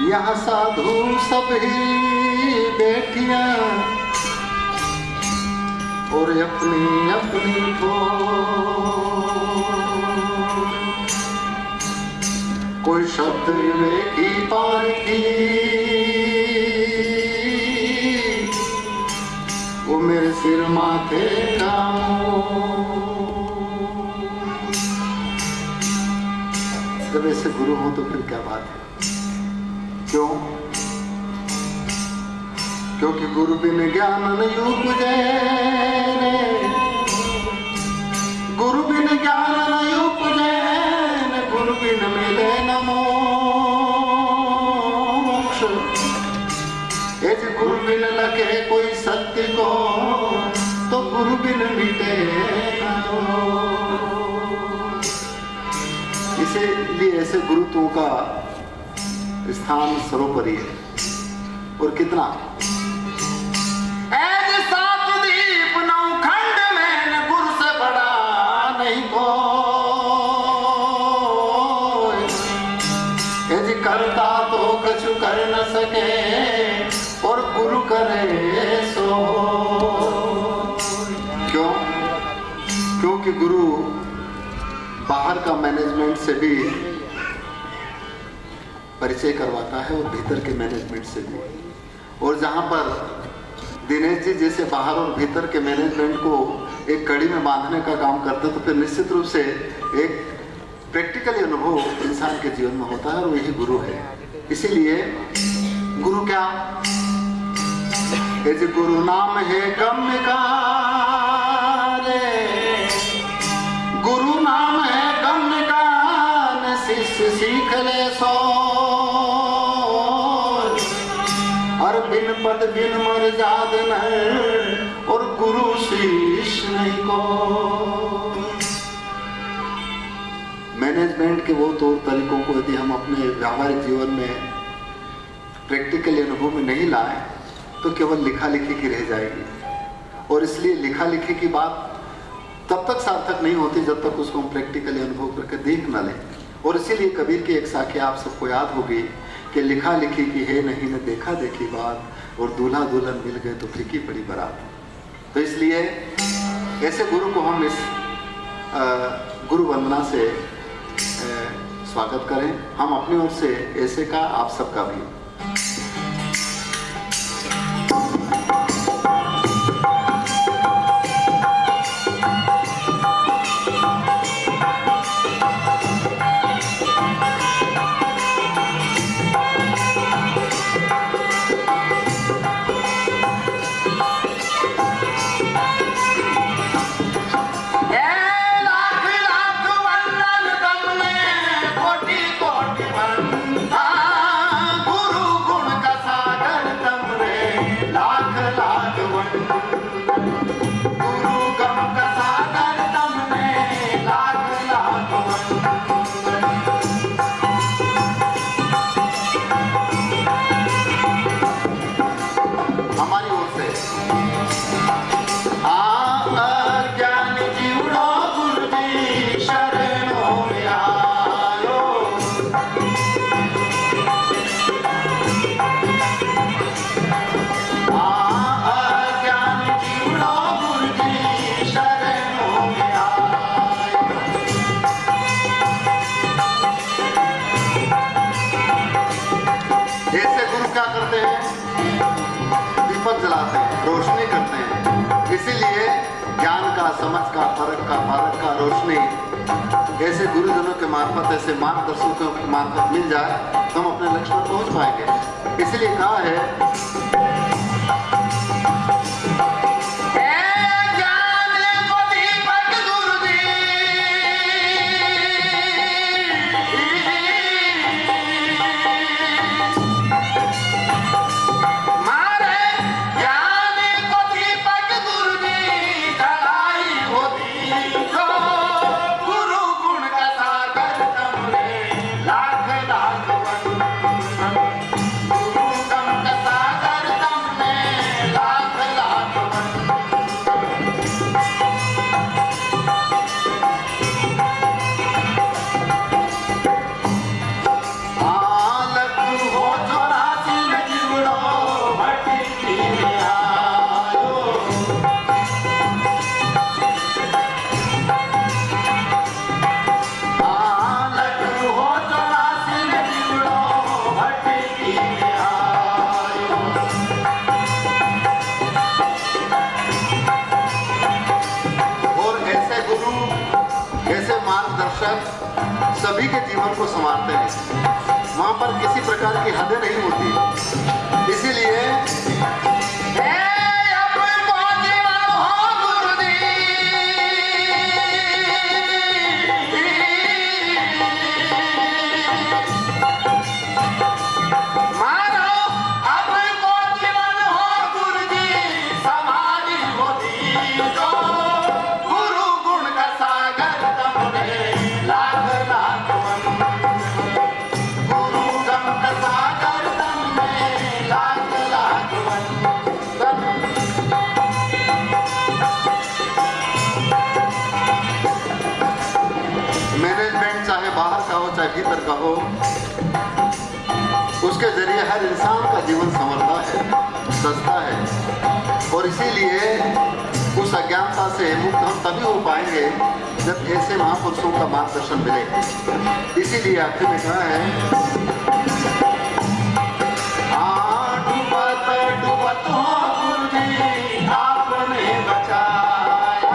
यहाँ साधु सब ही बैठिया और अपनी अपनी कोई शब्द विवेकी पारखी वो मेरे सिर माथे का जब ऐसे गुरु हो तो फिर क्या बात है। क्यों? क्योंकि गुरु बिन ज्ञान नहीं उपजे, गुरु बिन ज्ञान नहीं उपजे, गुरु बिन मिले न मोक्ष। यदि गुरु बिन लगे कोई सत्य को तो गुरु बिन मिटे न दोष। इसीलिए ऐसे गुरुत्वों का स्थान सर्वोपरि है। और कितना सातदीप नौखंड में न गुरु से बड़ा नहीं कोई। यदि करता तो कछु कर न सके और गुरु करे सो। क्यों? क्योंकि गुरु बाहर का मैनेजमेंट से भी परिचय करवाता है और भीतर के मैनेजमेंट से भी। और जहां पर दिनेश जी जैसे बाहर और भीतर के मैनेजमेंट को एक कड़ी में बांधने का काम करते, तो फिर निश्चित रूप से एक प्रैक्टिकली अनुभव इंसान के जीवन में होता है और वही गुरु है। इसीलिए गुरु क्या? यदि गुरु नाम है गम्य का, गुरु नाम है गम्य का, शिष्य सीख ले सो। और बिन पद बिन मर जाद नहीं और गुरु शीश नहीं को। मैनेजमेंट के वो तौर तरीकों को यदि हम अपने व्यावहारिक जीवन में प्रैक्टिकली अनुभव में नहीं लाए तो केवल लिखा लिखी की रह जाएगी। और इसलिए लिखा लिखी की बात तब तक सार्थक नहीं होती जब तक उसको हम प्रैक्टिकली अनुभव करके देख न लें। और इसीलिए कबीर की एक साखी आप सबको याद होगी कि लिखा लिखी की है नहीं न देखा देखी बात, और दूल्हा दुल्हन मिल गए तो फीकी पड़ी बारात। तो इसलिए ऐसे गुरु को हम इस गुरु वंदना से स्वागत करें। हम अपनी ओर से ऐसे का आप सबका भी। समझ का फर्क का रोशनी ऐसे गुरुजनों के मार्फत, ऐसे मार्गदर्शकों के मार्फत मिल जाए तो हम अपने लक्ष्य पर पहुंच पाएंगे। इसलिए कहा है सभी के जीवन को संवारते हैं। वहां पर किसी प्रकार की हदें नहीं होती। इसीलिए मैनेजमेंट चाहे बाहर का हो चाहे भीतर का हो, उसके जरिए हर इंसान का जीवन संवरता है, सजता है। और इसीलिए उस अज्ञानता से मुक्त हम तभी हो पाएंगे जब ऐसे महापुरुषों का मार्गदर्शन मिले। इसीलिए आखिर में कहा है, डूबत डूबत हो गुरुजी आपने बचाया।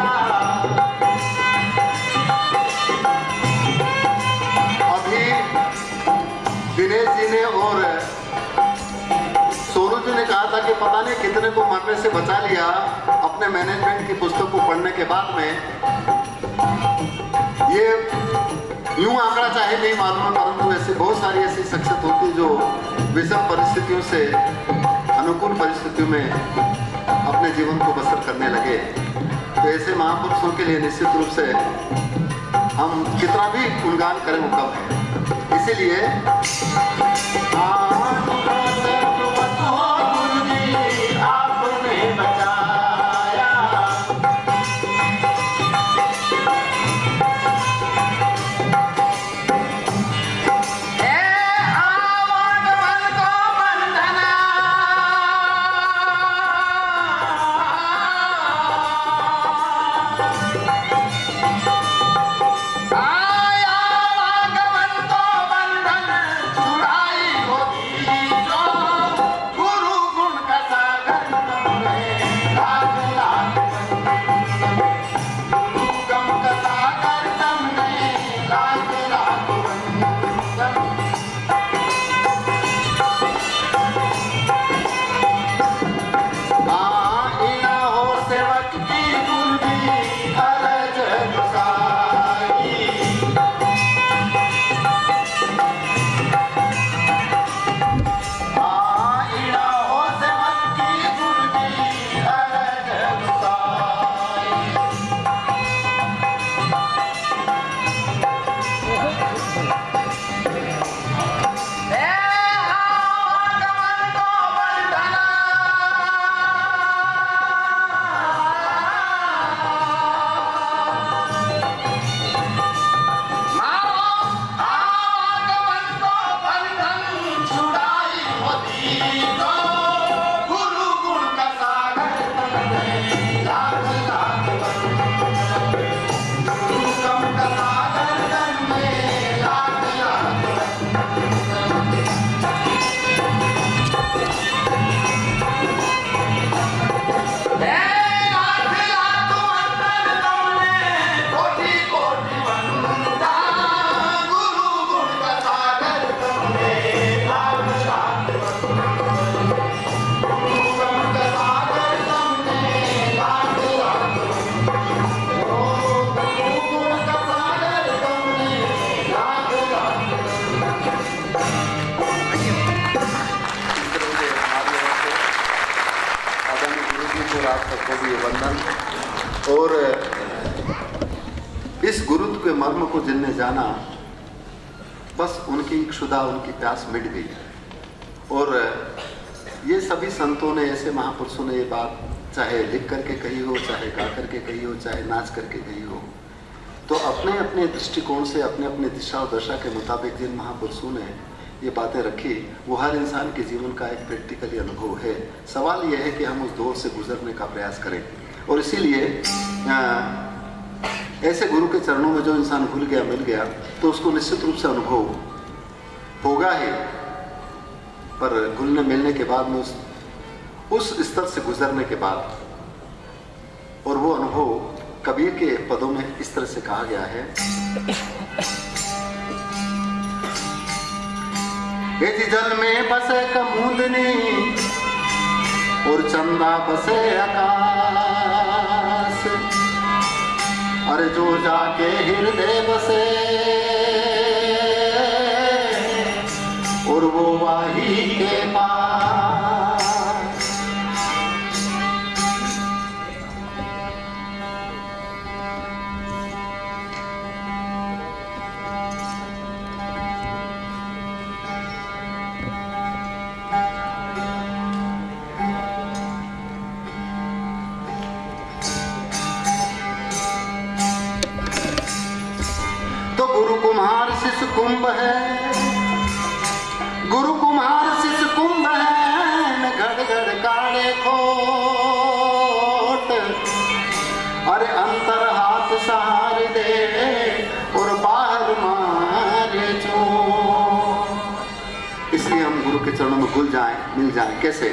अभी दिनेश जी ने और सोनू जी ने कहा था कि पता नहीं कितने को मरने से बचा लिया अपने मैनेजमेंट की पुस्तक को पढ़ने के बाद में। ये यूं आंकड़ा चाहे नहीं मालूम है, परंतु ऐसे बहुत सारी ऐसी शख्सियत होती है जो विषम परिस्थितियों से अनुकूल परिस्थितियों में अपने जीवन को बसर करने लगे। तो ऐसे महापुरुषों के लिए निश्चित रूप से हम कितना भी गुणगान करें वो कम है। इसीलिए आपने बचाया। और इस गुरुत्व के मर्म को जिनने जाना, बस उनकी क्षुधा, उनकी प्यास मिट गई। और ये सभी संतों ने, ऐसे महापुरुषों ने ये बात चाहे लिख करके कही हो, चाहे गा करके कही हो, चाहे नाच करके कही हो, तो अपने अपने दृष्टिकोण से, अपने अपने दिशा और दशा के मुताबिक जिन महापुरुषों ने ये बातें रखी, वो हर इंसान के जीवन का एक प्रैक्टिकली अनुभव है। सवाल यह है कि हम उस दौर से गुजरने का प्रयास करें। और इसीलिए ऐसे गुरु के चरणों में जो इंसान भूल गया, मिल गया, तो उसको निश्चित रूप से अनुभव होगा ही। पर घुलने मिलने के बाद में उस स्तर से गुजरने के बाद, और वो अनुभव कबीर के पदों में इस तरह से कहा गया है, इस जल में बसे कमूदनी और चंदा बसे आकाश। अरे जो जाके हृदय बसे और वो वाही के पास। तो गुरु कुम्हार शिष्य कुंभ है, गुरु कुम्हार शिष्य कुंभ है, न घड़ घड़ काढ़े खोट। अरे अंतर हाथ सहार दे और बाहर मारे चोट। इसलिए हम गुरु के चरणों में घुल जाएं, मिल जाएं। कैसे?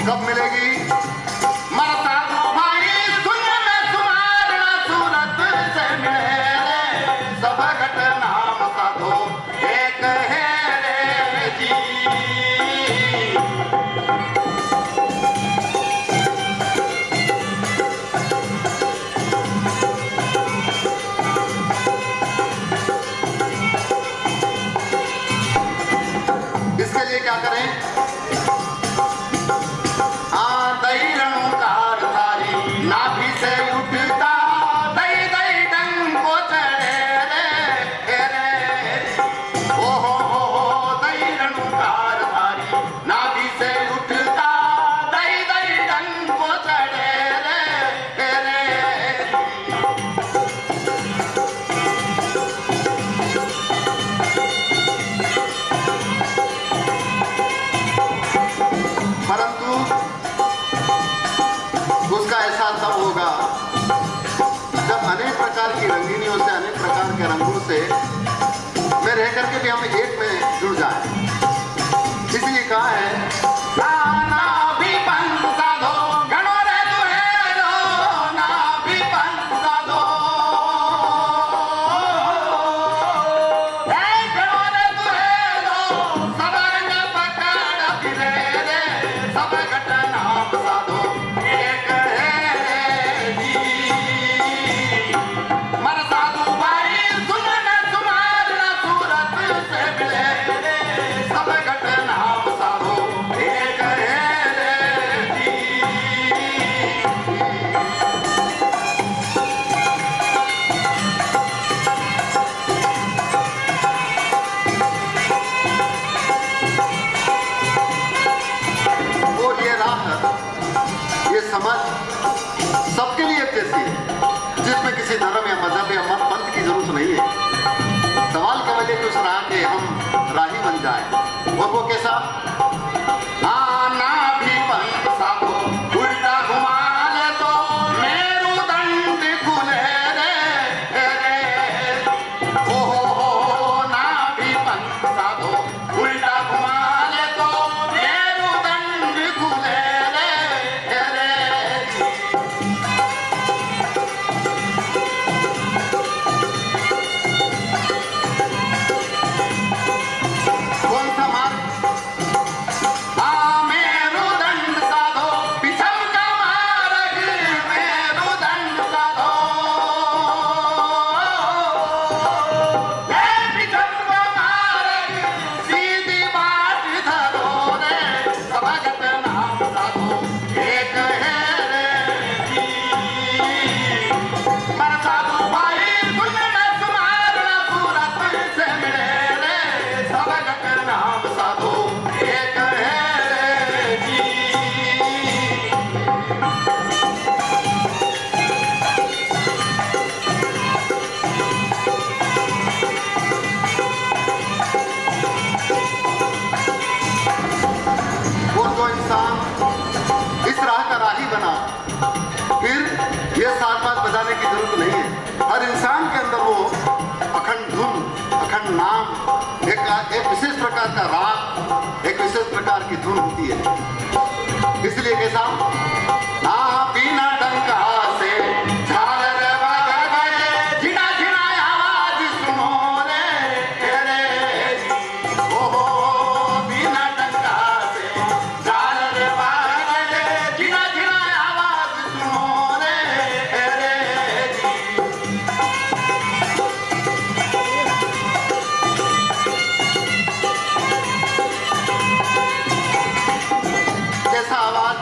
कब मिलेगी? मरता भाई सुन में सुमारना सूरत से मिले सब घटना साधो एक है रे जी। इसके लिए क्या करें? परंतु उसका एहसास तब होगा जब अनेक प्रकार की रंगीनियों से, अनेक प्रकार के रंगों से में रह करके भी हम एक में जुड़ जाए। इसलिए कहा है ना भी पंथ साधो घणो रे दुहेरो, ना भी पंथ साधो घणो रे दुहेरो, सब रंग पकड़ फिरे रे सब घटना साधो एक है जी। मर साधु भाई सुन न सुमारना सूरत से मिले रे सब घटना साधो एक है जी। और ये राह, ये समझ सबके लिए एक जैसी है, जिसमें किसी धर्म या मजहब या मत पंथ की जरूरत नहीं है। सवाल केवल ये कि उस राह के हम राही बन जाए। और वो कैसा? ना भी पंथ साधो उल्टा घुमा ले तो मेरुदंड खुले रे। ओ ना भी पंथ साधो उल्टा घुमा ले तो मेरुदंड खुले रे। कौन सा मार्ग? एक विशेष प्रकार का राग, एक विशेष प्रकार की धुन होती है। इसलिए कैसा बिना डंका से झालर बाजा बजे, झिना झिना आवाज सुनो रे ओ बिना डंका से झालर बाजा बजे, झिना झिना आवाज सुनो रे कैसा आवाज,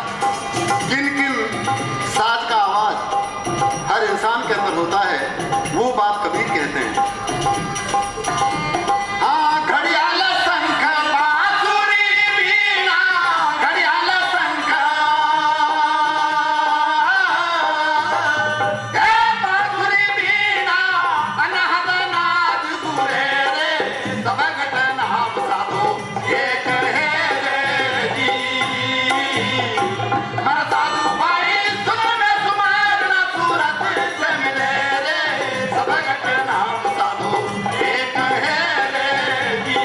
किन किन साज का आवाज हर इंसान के अंदर होता है, वो बात कबीर कहते हैं। घड़ियाल शंख बांसुरी वीणा, घड़ियाल शंख बांसुरी वीणा, अनहद नाद गुरे रे, सब घटना साधो एक है रे जी। हर साधु भाई सुन में सुमारना सूरत से मिले रे, सब घटना साधो एक है रे जी।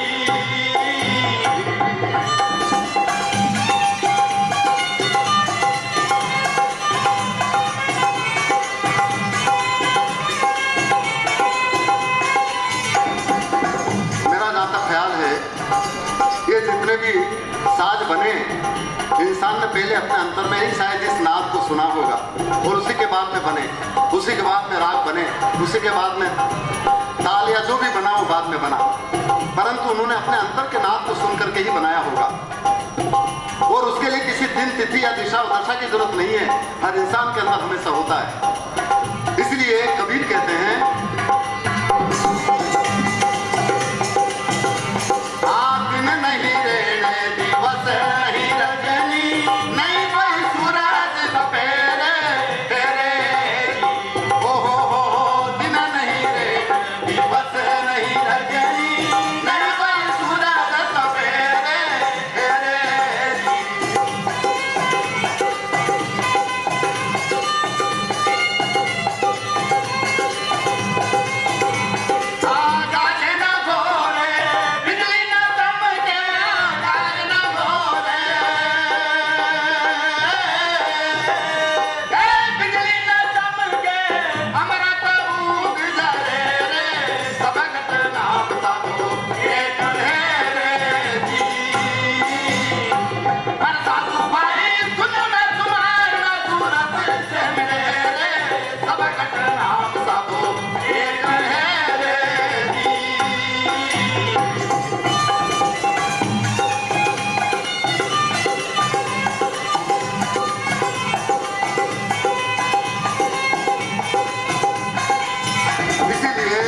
मेरा जहाँ तक ख्याल है, ये जितने भी साज बने, इंसान ने पहले अपने अंतर में ही शायद इस नाद को सुना होगा, और उसी के बाद में बने, उसी के बाद में राग बने, उसी के बाद में ताल या जो भी बना वो बाद में बना, परंतु उन्होंने अपने अंतर के नाद को सुन करके ही बनाया होगा। और उसके लिए किसी दिन तिथि या दिशा और दशा की जरूरत नहीं है, हर इंसान के अंदर हमेशा होता है। इसलिए कबीर कहते हैं दिन नहीं रे दिवस नहीं रजनी, नहीं कोई सूरज सपेरे तेरे हो दिन नहीं रे दिवस नहीं रजनी, नहीं कोई सूरज सपेरे तेरे। गाजे न घोरे बिजली न चमके, गाजे न घोरे बिजली न चमके, अमृत ऊग जरे रे, सब घटना साधो एक है रे जी। हर साधु भाई सुन में तुम्हारा सूरत से मिले रे, सब घटना साधो एक है रे जी। इसीलिए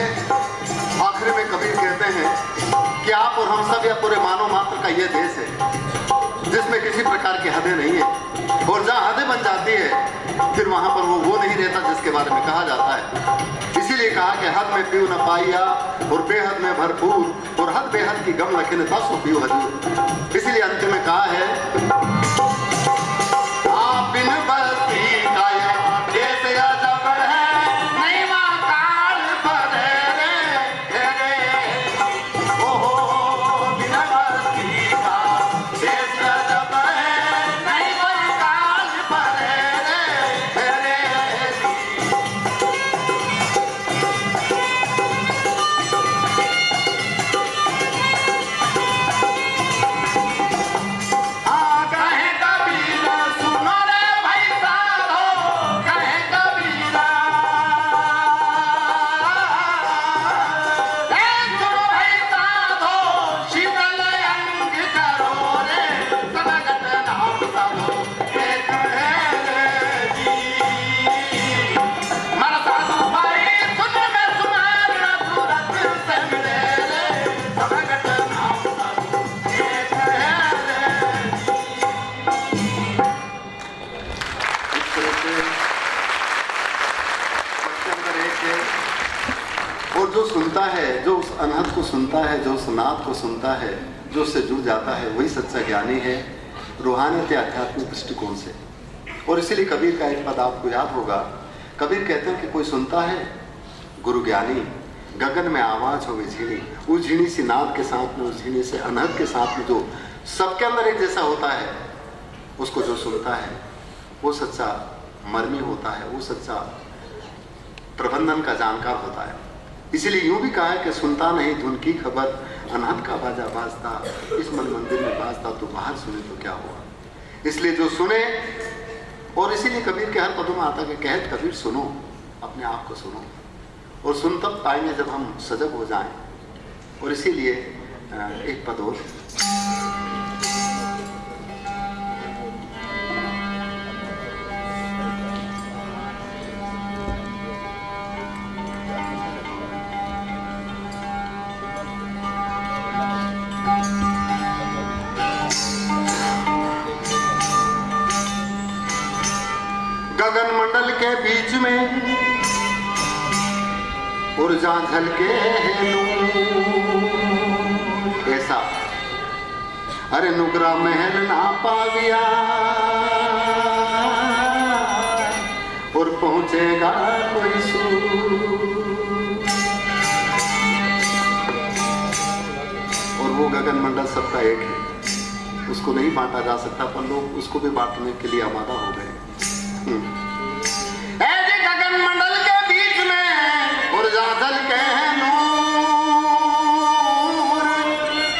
आखिर में कबीर कहते हैं कि आप और हम सब या पूरे मानव मात्र का ये देश है जिसमें किसी प्रकार की हदें नहीं है, और जहाँ हदें बन जाती है फिर वहां पर वो नहीं रहता जिसके बारे में कहा जाता है। इसीलिए कहा कि हद में पीऊ न पाइया और बेहद में भरपूर, और हद बेहद की गम लखिन दस पीऊ हजूर। इसीलिए अंत में कहा है आप बिन बस्ती काया देश या जबर है, नहीं मां काल पर रे ओ बिन बस्ती का देश या जबर है, नहीं कोई काल पर रे। कहे कबीर सुनो रे भाई साधो, कहे कबीर सुनो भाई साधो, शीतल अंग करो रे, सब घटना साधो एक है रे जी। मन साधु भाई सुन में तुम्हारा सूरत से मिले रे, सब घटना साधो एक है रे। इस तरह से सबके अंदर एक है, और जो सुनता है, जो उस अनहद को सुनता है, जो उस नाद को सुनता है, जो उससे जुड़ जाता है, वही सच्चा ज्ञानी है रूहानियत या आध्यात्मिक दृष्टिकोण से। और इसीलिए कबीर का एक पद आपको याद होगा, कबीर कहते हैं कि कोई सुनता है गुरु ज्ञानी, गगन में आवाज हो झीणी, उस झीणी सी नाद के साथ में, उस झीणी से अनहद के साथ में जो सबके अंदर एक जैसा होता है, उसको जो सुनता है वो सच्चा मर्मी होता है, वो सच्चा प्रबंधन का जानकार होता है। इसीलिए यूं भी कहा है कि सुनता नहीं धुन की खबर, अनहद का बाजा बाजता, इस मन मंदिर में बाजता, तो बाहर सुने तो क्या हुआ। इसलिए जो सुने, और इसीलिए कबीर के हर पदों में आता है कि कहत कबीर सुनो, अपने आप को सुनो, और सुन तब पाएंगे जब हम सजग हो जाएं। और इसीलिए एक पद और, गगन मंडल के बीच में ऊर्जा झलके ऐसा, अरे नुकरा महल ना पाविया और पहुंचेगा कोई सूर। और वो गगन मंडल सबका एक है, उसको नहीं बांटा जा सकता, पर लोग उसको भी बांटने के लिए आमादा हो गए। ऐसे गगन मंडल के बीच में ऊर्जा झलके नूर,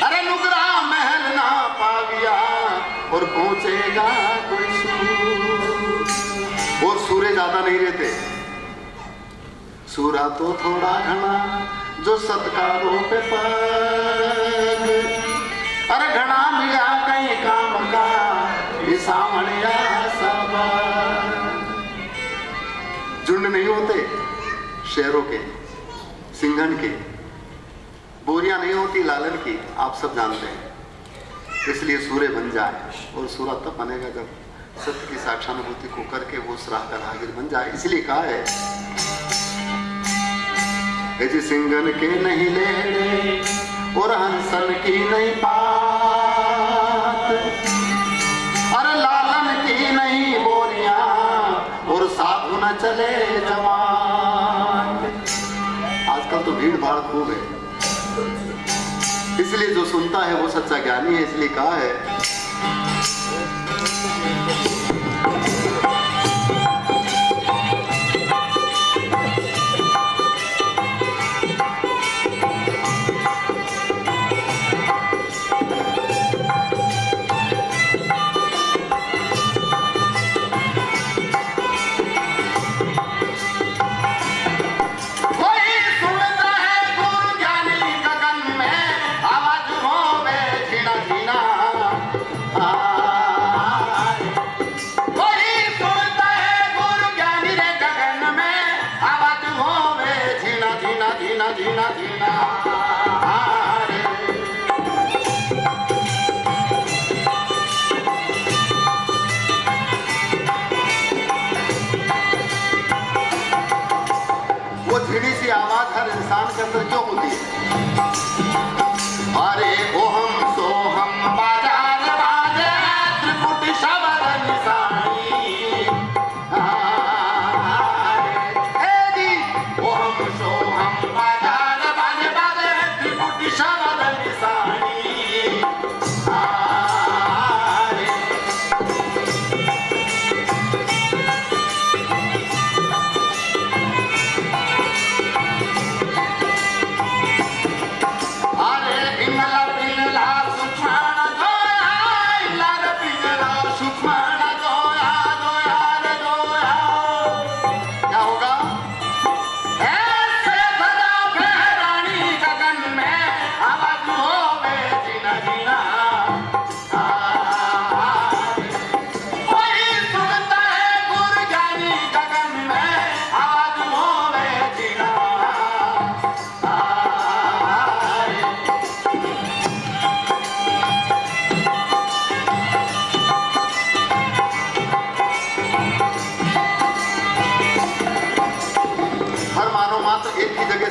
अरे नुकरा महल ना पाविया और पहुंचेगा कोई सूर। वो सूर्य ज्यादा नहीं रहते, सूरा तो थोड़ा घना जो सत्कारों पे पग, अरे घना मिला कहीं काम का ये सामणिया सबा। झुंड नहीं होते शेरों के, सिंघन के, बोरियां नहीं होती लालन की, आप सब जानते हैं। इसलिए सूर्य बन जाए, और सूरा तब बनेगा जब सत्य की साक्षानुभूति को करके वो उस राह का राहगीर बन जाए। इसलिए कहा है जी सिंघन के नहीं लेड़े और हंसन की नहीं पात, अरे लालन की नहीं बोरियां और साधु न चले जवान। आजकल तो भीड़ भाड़ खूब है, इसलिए जो सुनता है वो सच्चा ज्ञानी है। इसलिए कहा है के अंदर क्यों होती है। अरे ओहम सोहम बाजार बाजे त्रिपुटी शब्द निशानी, ओहम सोहम बाजार बाजे बाजे त्रिपुटी शब्द निशानी।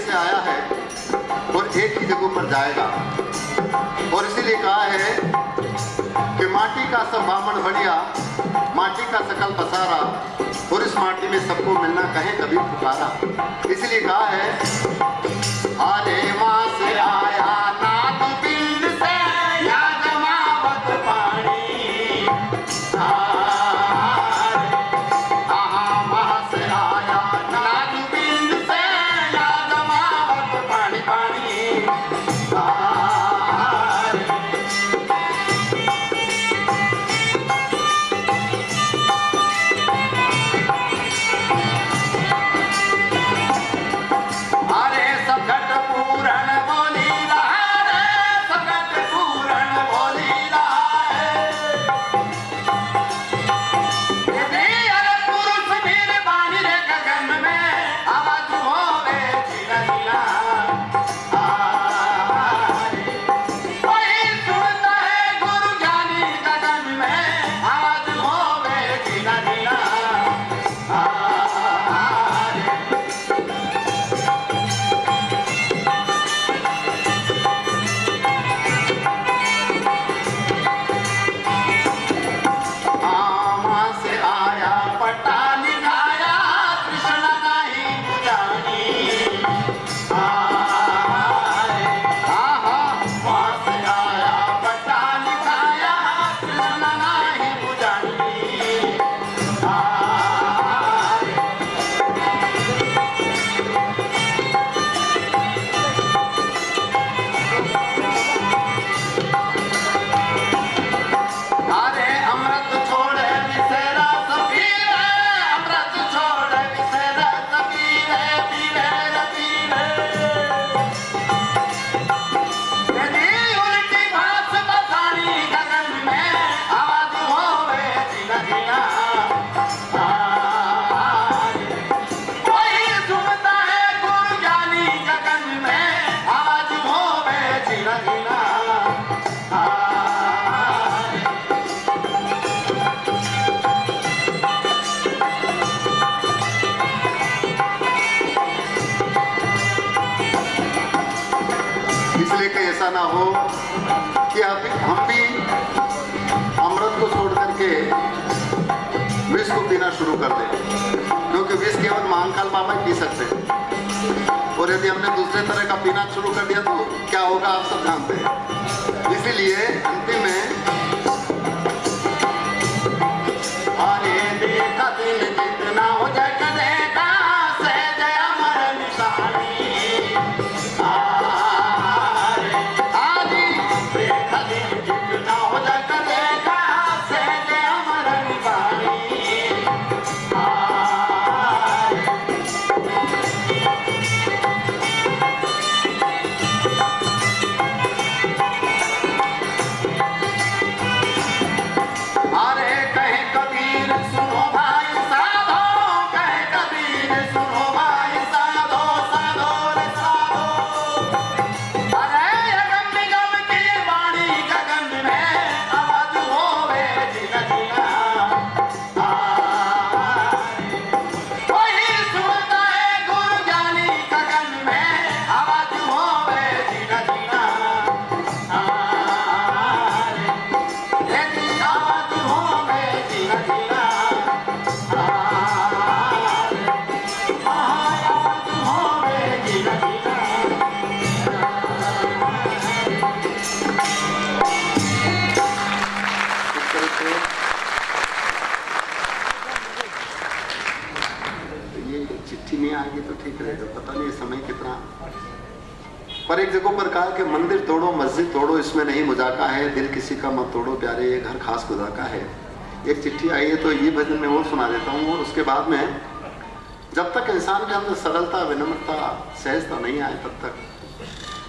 आया है और एक ही जगह पर जाएगा। और इसीलिए कहा है कि माटी का सब बामण बढ़िया, माटी का सकल पसारा, और इस माटी में सबको मिलना कहे कभी पुकारा। इसलिए कहा है अरे माँ से आया नाथ पिंड से या जमावत पानी माँ से आया नाथ पिंड से या जमावत पानी पानी ऐसा ना हो कि हम भी अमृत को छोड़ करके विष को पीना शुरू कर दें, क्योंकि विष केवल महाकाल बाबा ही पी सकते हैं, और यदि हमने दूसरे तरह का पीना शुरू कर दिया तो क्या होगा आप सब जानते हैं। इसीलिए अंतिम में अरे देखा दिल जितना हो जाए कदेगा से जय अमर निशानी पर एक जगह पर कहा कि मंदिर तोड़ो मस्जिद तोड़ो इसमें नहीं मुजाका है, दिल किसी का मत तोड़ो प्यारे ये घर खास खुदा का है। एक चिट्ठी आई है तो ये भजन मैं और सुना देता हूँ, और उसके बाद में जब तक इंसान के अंदर सरलता विनम्रता सहजता नहीं आए तब तक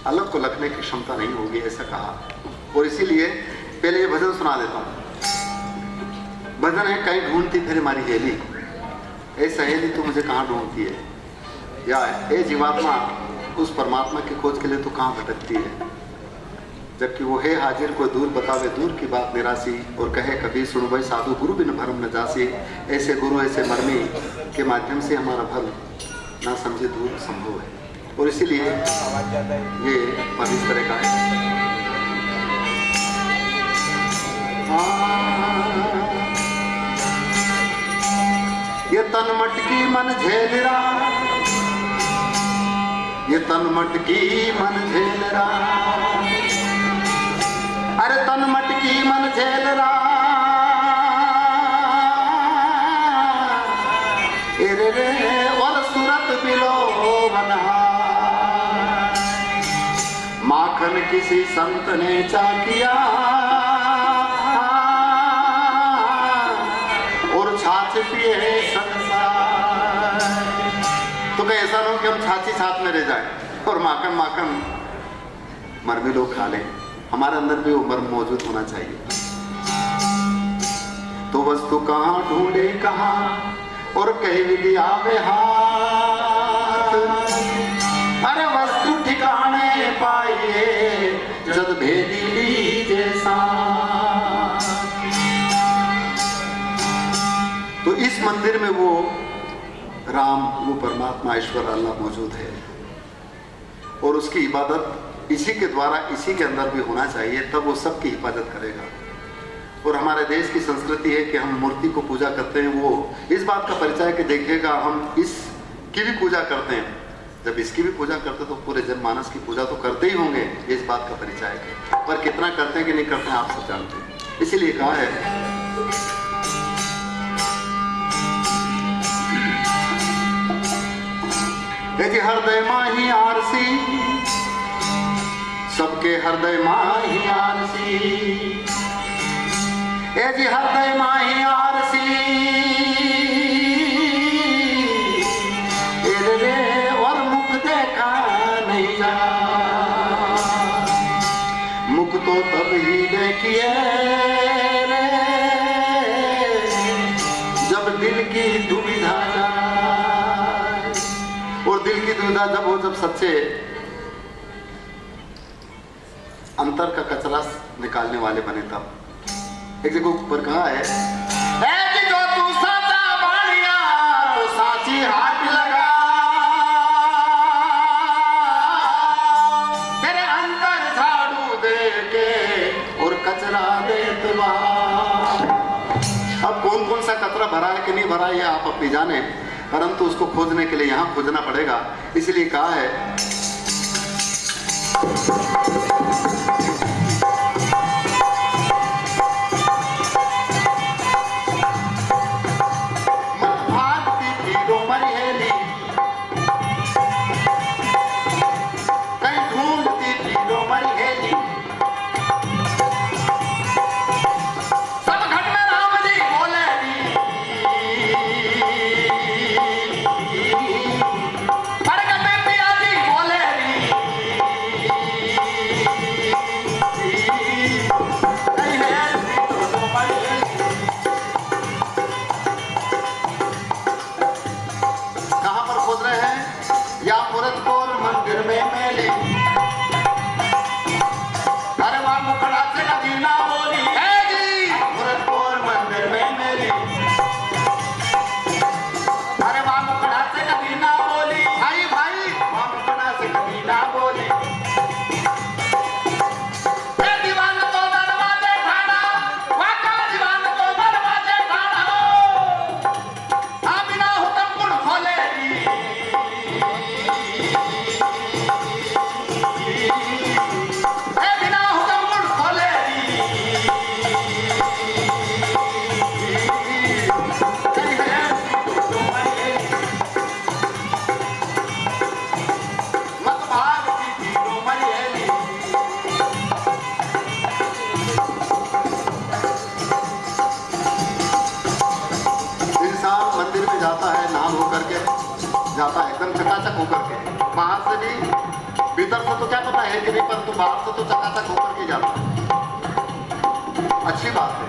अलग को लगने की क्षमता नहीं होगी, ऐसा कहा। और इसीलिए पहले ये भजन सुना देता हूँ। भजन है कहीं ढूंढती फिर हमारी हेली, ए सहेली तू मुझे कहाँ ढूंढती है, या ए जीवात्मा उस परमात्मा की खोज के लिए तो कहाँ भटकती है, जबकि वो है हाजिर कोई दूर बतावे दूर की बात निराशी, और कहे कभी सुन भाई साधु गुरु बिन भरम न जासी, ऐसे गुरु ऐसे मर्मी के माध्यम से हमारा भर ना समझे दूर संभव है। और इसीलिए ये पद इस तरह का है। ये तन मटकी मन झेलरा ये तन मटकी मन झेल रहा, अरे तन मटकी मन झेल रहा, रे रे और सूरत बिलो बना। माखन किसी संत ने चाकिया और छाछ पिए संसार। तो कहीं ऐसा ना हो कि हम छाछी साथ में रह जाए और माखन माखन मर भी लोग खा लें। हमारे अंदर भी वो मर्म मौजूद होना चाहिए। तो वस्तु कहाँ ढूंढे कहाँ और कहीं भी दिया वे हाथ, अरे वस्तु ठिकाने पाइए जद भेदी लीजे साथ। तो इस मंदिर में वो राम, वो परमात्मा ईश्वर अल्लाह मौजूद है और उसकी इबादत इसी के द्वारा, इसी के अंदर भी होना चाहिए, तब वो सबकी हिफाजत करेगा। और हमारे देश की संस्कृति है कि हम मूर्ति को पूजा करते हैं, वो इस बात का परिचय है कि देखिएगा हम इसकी भी पूजा करते हैं। जब इसकी भी पूजा करते तो पूरे जनमानस की पूजा तो करते ही होंगे, इस बात का परिचय है। पर कितना करते हैं कि नहीं करते हैं आप सब जानते हैं। इसीलिए कहा है कि हृदय माही आरसी, सबके हृदय माही आरसी, ए जी हृदय माही आरसी, रे और मुख देखा नहीं जा। मुख तो तब ही देखिए रे जब दिल की दुविधा जाए। और दिल की दुविधा जब हो, जब सच्चे अंतर का कचरा निकालने वाले बने तब। एक जगह ऊपर कहा है कि जो तू साचा बाणिया तो साची हाथ लगा, तेरे अंदर झाड़ू दे के और कचरा दे तुमा। अब कौन कौन सा कचरा भरा है कि नहीं भरा है आप अपनी जाने, परंतु उसको खोजने के लिए यहाँ खोजना पड़ेगा। इसलिए कहा है जाता है एकदम चकाचक होकर के, बाहर से भी, भीतर से तो क्या पता है कि नहीं, पर तो बाहर से तो चकाचक होकर के जाता है। अच्छी बात है।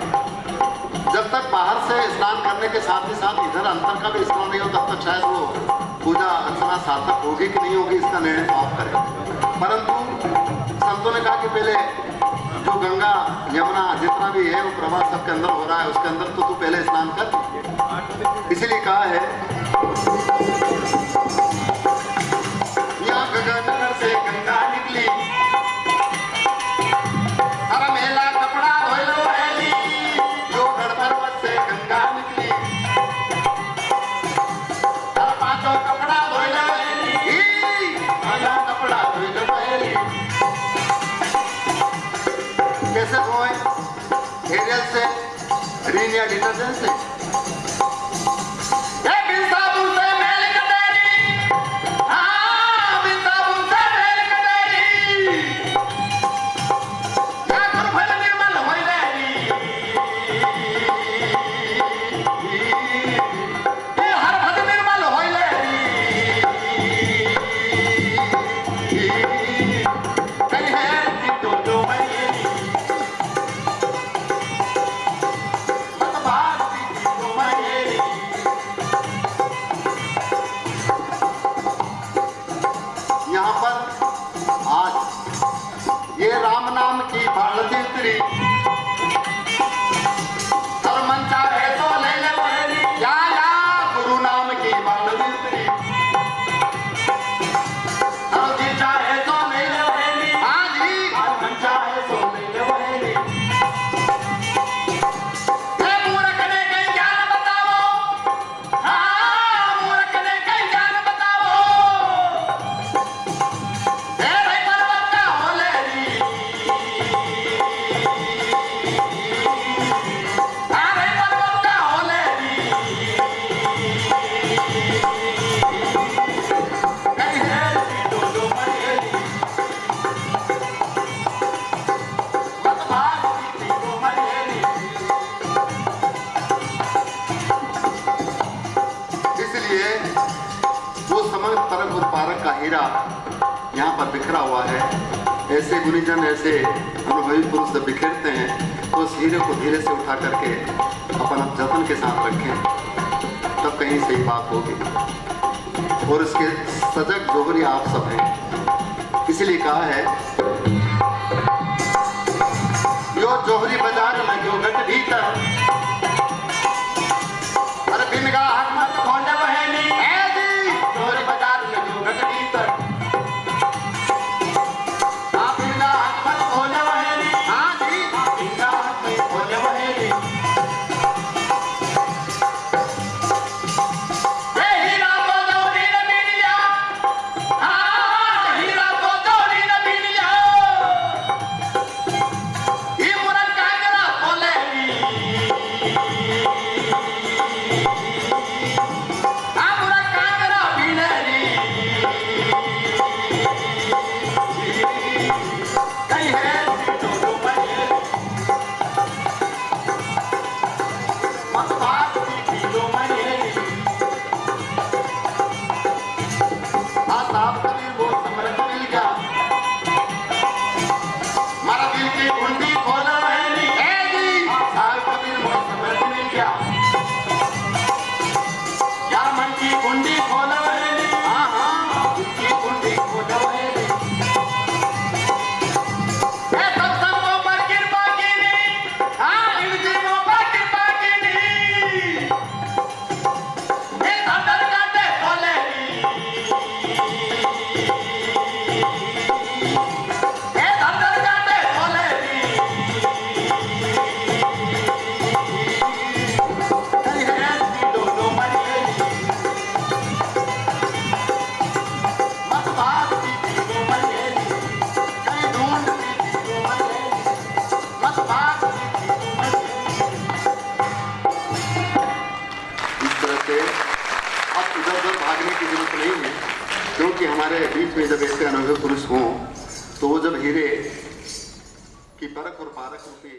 जब तक बाहर से स्नान करने के साथ ही साथ इधर अंतर का भी स्नान नहीं हो, तब तक शायद वो पूजा अर्चना सार्थक होगी कि नहीं होगी, इसका निर्णय तो आप करें। परंतु संतों ने कहा कि पहले जो गंगा यमुना जितना भी है वो प्रवाह सबके अंदर हो रहा है, उसके अंदर तो तू पहले स्नान कर। इसीलिए कहा है गंगानगर से गंगा निकली, हर मेला कपड़ा धोई लो पहली, जो गढ़ पर्वत से गंगा निकली, हर पांचों कपड़ा धोई लो पहली। कैसे धोएं? एरियल से, रिन या डिटर्जेंट से? बिन साबुन से मैल कटेरी, हाँ बिन साबुन से मैल कटेरी, या गुरफल निर्मल होई रेरी, ये हर भग निर्मल होई रेरी, कहीं है कि दो दो मयेरी, मत बात की दो मयेरी। यहाँ पर आज ये राम नाम की भारती उतरी, और मन चाहे तो ले ले पहली, या गुरु नाम की भारती उतरी, और जी चाहे तो ले ले पहली, हाँ जी मन चाहे तो ले ले पहली। ये मूर्ख ने कहीं ज्ञान बताओ, हाँ मूर्ख ने कहीं ज्ञान बताओ, भाई पर्वत का होलेरी, हाँ भाई पर्वत का होलेरी, कहीं है कि दो दो मयेरी, मत भाग की दो मयेरी। इसलिए वो समस्त परम उत्पादक का हीरा यहाँ पर बिखरा हुआ है। ऐसे गुणीजन, ऐसे अनुभवी पुरुष जब बिखेरते हैं तो उस हीरे को धीरे से उठा करके अपन जतन के साथ रखें, तब कहीं सही बात होगी। और इसके सजग जोहरी आप सब हैं। इसलिए कहा है, यो जोहरी बाजार में जो गट भीतर, अरे बिन गाहक मत खोले बहेली, है जी जोहरी बाजार में जो गट भीतर, आप बिन गाहक मत खोले बहेली, हाँ जी बिन गाहक मत खोले बहेली। ये हीरा तो जोहरी न बीन लिया, हाँ हीरा तो जोहरी न बीन लिया, ये मुरन का जरा खोलेगी, हाँ मुरन का जरा बीनेरी, कहीं है दो दो मयेरी, मत भाग की दो मयेरी। साहब कबीर वो समर्थ मिल गया, मारा दिल की कुंडी खोला बहेली, है जी साहब कबीर वो समर्थ मिल गया, या मन की कुंडी खोला बहेली, हाँ हाँ दिल की कुंडी खोला बहेली। ये सब सबों पर कृपा कीनी, हाँ इन जीवों पर कृपा कीनी, ये धंधर काटे खोलेगी, ये धंधर काटे खोलेगी, कहीं है कि दो दो मयेरी, मत भाग की दो मयेरी, कहीं ढूंढ की दो मयेरी, मत भाग की दो मयेरी। इस तरह से अब इधर-उधर भागने की जरूरत नहीं है, क्योंकि हमारे बीच में जब ऐसे अनुभवी पुरुष हों तो वो जब हीरे की परख और पारख रूपी